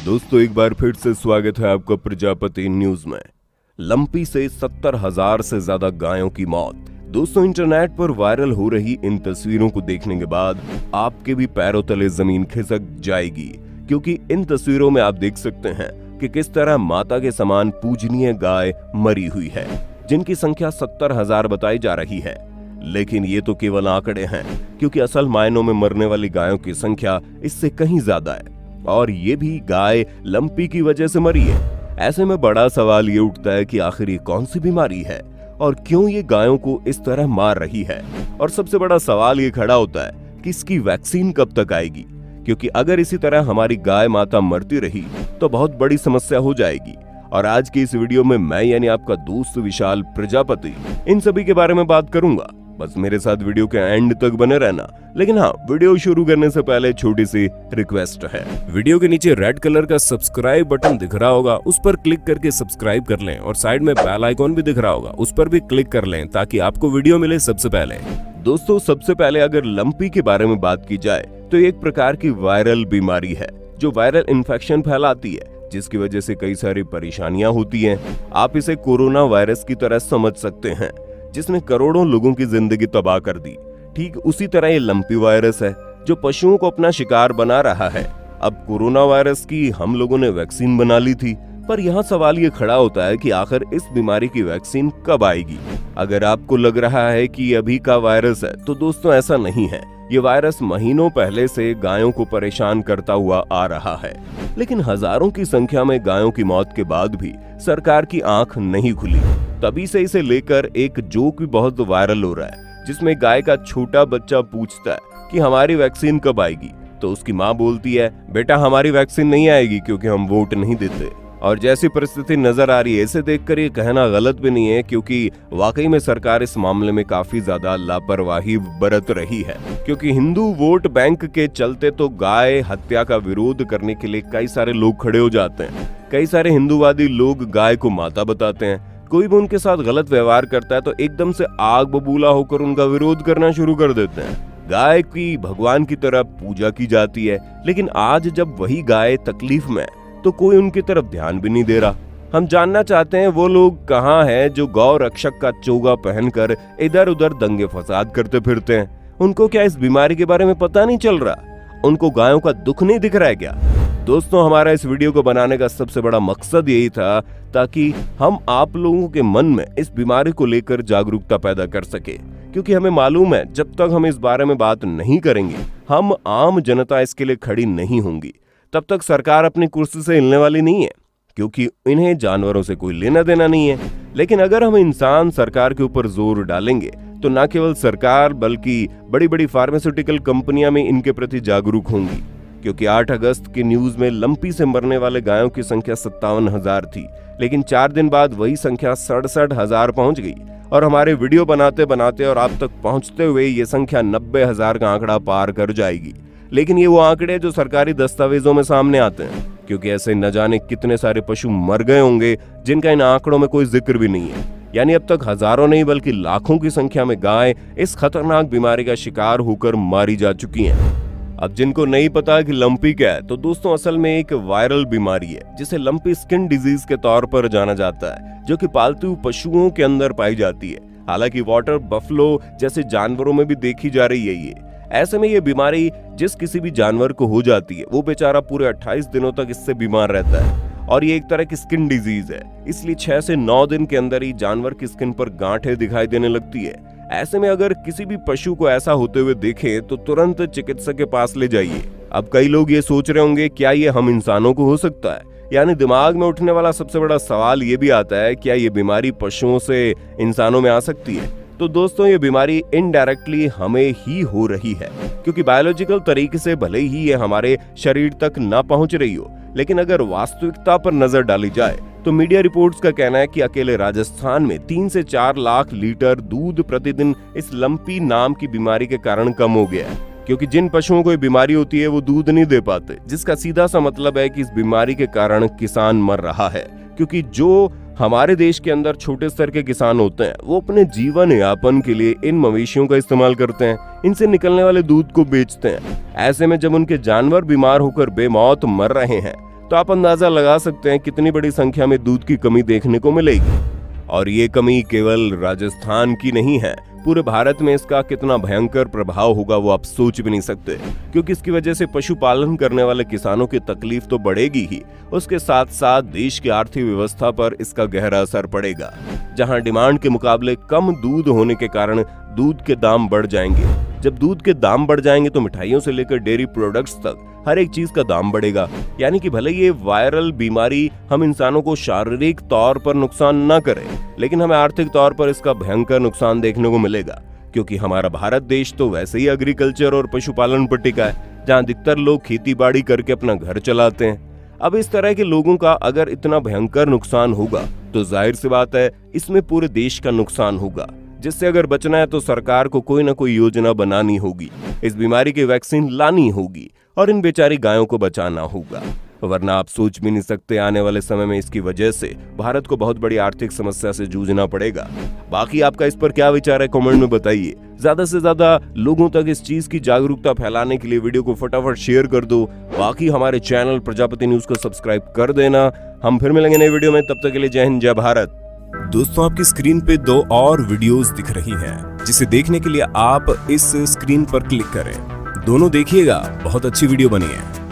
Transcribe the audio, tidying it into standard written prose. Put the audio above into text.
दोस्तों एक बार फिर से स्वागत है आपका प्रजापति न्यूज में। लंपी से 70,000 से ज्यादा गायों की मौत। दोस्तों इंटरनेट पर वायरल हो रही इन तस्वीरों को देखने के बाद आपके भी पैरों तले जमीन खिसक जाएगी, क्योंकि इन तस्वीरों में आप देख सकते हैं कि किस तरह माता के समान पूजनीय गाय मरी हुई है, जिनकी संख्या 70,000 बताई जा रही है। लेकिन ये तो केवल आंकड़े हैं, क्योंकि असल मायनों में मरने वाली गायों की संख्या इससे कहीं ज्यादा है, और ये भी गाय लंपी की वजह से मरी है। ऐसे में बड़ा सवाल ये उठता है कि आखिर ये कौन सी बीमारी है और क्यों ये गायों को इस तरह मार रही है। और सबसे बड़ा सवाल ये खड़ा होता है कि इसकी वैक्सीन कब तक आएगी, क्योंकि अगर इसी तरह हमारी गाय माता मरती रही तो बहुत बड़ी समस्या हो जाएगी। और आज की इस वीडियो में मैं यानी आपका दोस्त विशाल प्रजापति इन सभी के बारे में बात करूंगा। बस मेरे साथ वीडियो के एंड तक बने रहना। लेकिन हाँ, वीडियो शुरू करने से पहले छोटी सी रिक्वेस्ट है। वीडियो के नीचे रेड कलर का सब्सक्राइब बटन दिख रहा होगा, उस पर क्लिक करके सब्सक्राइब कर लें, और साइड में बेल आइकॉन भी दिख रहा होगा, उस पर भी क्लिक कर लें ताकि आपको वीडियो मिले सबसे पहले। दोस्तों सबसे पहले अगर लंपी के बारे में बात की जाए तो एक प्रकार की वायरल बीमारी है जो वायरल इन्फेक्शन फैलाती है, जिसकी वजह से कई सारी परेशानियां होती हैं। आप इसे कोरोना वायरस की तरह समझ सकते हैं, जिसने करोड़ों लोगों की जिंदगी तबाह कर दी। ठीक उसी तरह ये लंपी वायरस है जो पशुओं को अपना शिकार बना रहा है। अब कोरोना वायरस की हम लोगों ने वैक्सीन बना ली थी, पर यहाँ सवाल ये खड़ा होता है कि आखिर इस बीमारी की वैक्सीन कब आएगी। अगर आपको लग रहा है कि ये अभी का वायरस है, तो दोस्तों ऐसा नहीं है। ये वायरस महीनों पहले से गायों को परेशान करता हुआ आ रहा है, लेकिन हजारों की संख्या में गायों की मौत के बाद भी सरकार की आंख नहीं खुली। तभी से इसे लेकर एक जोक भी बहुत वायरल हो रहा है, जिसमें गाय का छोटा बच्चा पूछता है कि हमारी वैक्सीन कब आएगी, तो उसकी माँ बोलती है, बेटा हमारी वैक्सीन नहीं आएगी क्योंकि हम वोट नहीं देते। और जैसी परिस्थिति नजर आ रही है, इसे देखकर ये कहना गलत भी नहीं है, क्योंकि वाकई में सरकार इस मामले में काफी ज्यादा लापरवाही बरत रही है। क्योंकि हिंदू वोट बैंक के चलते तो गाय हत्या का विरोध करने के लिए कई सारे लोग खड़े हो जाते हैं। कई सारे हिंदूवादी लोग गाय को माता बताते हैं। कोई भी उनके साथ गलत व्यवहार करता है तो एकदम से आग बबूला होकर उनका विरोध करना शुरू कर देते हैं। गाय की भगवान की तरह पूजा की जाती है, लेकिन आज जब वही गाय तकलीफ में तो कोई उनकी तरफ ध्यान भी नहीं दे रहा। हम जानना चाहते हैं वो लोग कहाँ हैं जो गौ रक्षक का चोगा पहनकर इधर उधर दंगे फसाद करते फिरते हैं। उनको क्या इस बीमारी के बारे में पता नहीं चल रहा? उनको गायों का दुख नहीं दिख रहा है क्या? दोस्तों हमारा इस वीडियो को बनाने का सबसे बड़ा मकसद यही था ताकि हम आप लोगों के मन में इस बीमारी को लेकर जागरूकता पैदा कर सके, क्योंकि हमें मालूम है जब तक हम इस बारे में बात नहीं करेंगे, हम आम जनता इसके लिए खड़ी नहीं होंगी, तब तक सरकार अपनी कुर्सी से हिलने वाली नहीं है, क्योंकि इन्हें जानवरों से कोई लेना देना नहीं है। लेकिन अगर हम इंसान सरकार के ऊपर जोर डालेंगे तो न केवल सरकार बल्कि बड़ी बड़ी फार्मास्यूटिकल कंपनियां में इनके प्रति जागरूक होंगी। क्योंकि 8 अगस्त की न्यूज में लंपी से मरने वाले गायों की संख्या 57,000 थी, लेकिन 4 दिन बाद वही संख्या 67,000 पहुंच गई, और हमारे वीडियो बनाते बनाते और आप तक पहुंचते हुए ये संख्या 90,000 का आंकड़ा पार कर जाएगी। लेकिन ये वो आंकड़े जो सरकारी दस्तावेजों में सामने आते हैं, क्योंकि ऐसे न जाने कितने सारे पशु मर गए होंगे जिनका इन आंकड़ों में कोई जिक्र भी नहीं है। यानी अब तक हजारों नहीं बल्कि लाखों की संख्या में गाय इस खतरनाक बीमारी का शिकार होकर मारी जा चुकी हैं। अब जिनको नहीं पता कि लंपी क्या है, तो दोस्तों असल में एक वायरल बीमारी है जिसे लंपी स्किन डिजीज के तौर पर जाना जाता है, जो कि पालतू पशुओं के अंदर पाई जाती है। हालांकि वाटर बफलो जैसे जानवरों में भी देखी जा रही है ये। ऐसे में ये बीमारी जिस किसी भी जानवर को हो जाती है, वो बेचारा पूरे 28 दिनों तक इससे बीमार रहता है। और ये एक तरह की स्किन डिजीज है, इसलिए 6 से 9 दिन के अंदर ही जानवर की स्किन पर गांठें दिखाई देने लगती है। ऐसे में अगर किसी भी पशु को ऐसा होते हुए देखें तो तुरंत चिकित्सक के पास ले जाइए। अब कई लोग ये सोच रहे होंगे, क्या ये हम इंसानों को हो सकता है? यानी दिमाग में उठने वाला सबसे बड़ा सवाल ये भी आता है, क्या ये बीमारी पशुओं से इंसानों में आ सकती है? तो दोस्तों ये बीमारी इनडायरेक्टली हमें ही हो रही है, क्योंकि बायोलॉजिकल तरीके से भले ही ये हमारे शरीर तक ना पहुंच रही हो, लेकिन अगर वास्तविकता पर नजर डाली जाए तो मीडिया रिपोर्ट्स का कहना है कि अकेले राजस्थान में 3 से 4 लाख लीटर दूध प्रतिदिन इस लंपी नाम की बीमारी के कारण कम हो गया है। क्योंकि जिन पशुओं को बीमारी होती है वो दूध नहीं दे पाते, जिसका सीधा सा मतलब है कि इस बीमारी के कारण किसान मर रहा है। क्योंकि जो हमारे देश के अंदर छोटे स्तर के किसान होते हैं, वो अपने जीवन यापन के लिए इन मवेशियों का इस्तेमाल करते हैं, इनसे निकलने वाले दूध को बेचते हैं। ऐसे में जब उनके जानवर बीमार होकर बेमौत मर रहे हैं तो आप अंदाजा लगा सकते हैं कितनी बड़ी संख्या में दूध की कमी देखने को मिलेगी। और ये कमी केवल राजस्थान की नहीं है, पूरे भारत में इसका कितना भयंकर प्रभाव होगा वो आप सोच भी नहीं सकते, क्योंकि इसकी वजह से पशुपालन करने वाले किसानों की तकलीफ तो बढ़ेगी ही, उसके साथ साथ देश की आर्थिक व्यवस्था पर इसका गहरा असर पड़ेगा। जहां डिमांड के मुकाबले कम दूध होने के कारण दूध के दाम बढ़ जाएंगे। जब दूध के दाम बढ़ जाएंगे तो मिठाइयों से लेकर डेयरी प्रोडक्ट्स तक हर एक चीज का दाम बढ़ेगा। यानी कि भले ये वायरल बीमारी हम इंसानों को शारीरिक तौर पर नुकसान न करे, लेकिन हमें आर्थिक तौर पर इसका भयंकर नुकसान देखने को मिलेगा, क्योंकि हमारा भारत देश तो वैसे ही एग्रीकल्चर और पशुपालन पर टिका है, जहाँ अधिकतर लोग खेती बाड़ी करके अपना घर चलाते हैं। अब इस तरह के लोगों का अगर इतना भयंकर नुकसान होगा तो जाहिर सी बात है इसमें पूरे देश का नुकसान होगा, जिससे अगर बचना है तो सरकार को कोई ना कोई योजना बनानी होगी, इस बीमारी की वैक्सीन लानी होगी और इन बेचारी गायों को बचाना होगा। वरना आप सोच भी नहीं सकते आने वाले समय में इसकी वजह से भारत को बहुत बड़ी आर्थिक समस्या से जूझना पड़ेगा। बाकी आपका इस पर क्या विचार है, कमेंट में बताइए। ज्यादा से ज्यादा लोगों तक इस चीज की जागरूकता फैलाने के लिए वीडियो को फटाफट शेयर कर दो। बाकी हमारे चैनल प्रजापति न्यूज को सब्सक्राइब कर देना। हम फिर मिलेंगे नए वीडियो में, तब तक के लिए जय हिंद, जय भारत। दोस्तों, आपकी स्क्रीन पे 2 और वीडियोस दिख रही हैं, जिसे देखने के लिए आप इस स्क्रीन पर क्लिक करें। दोनों देखिएगा, बहुत अच्छी वीडियो बनी है।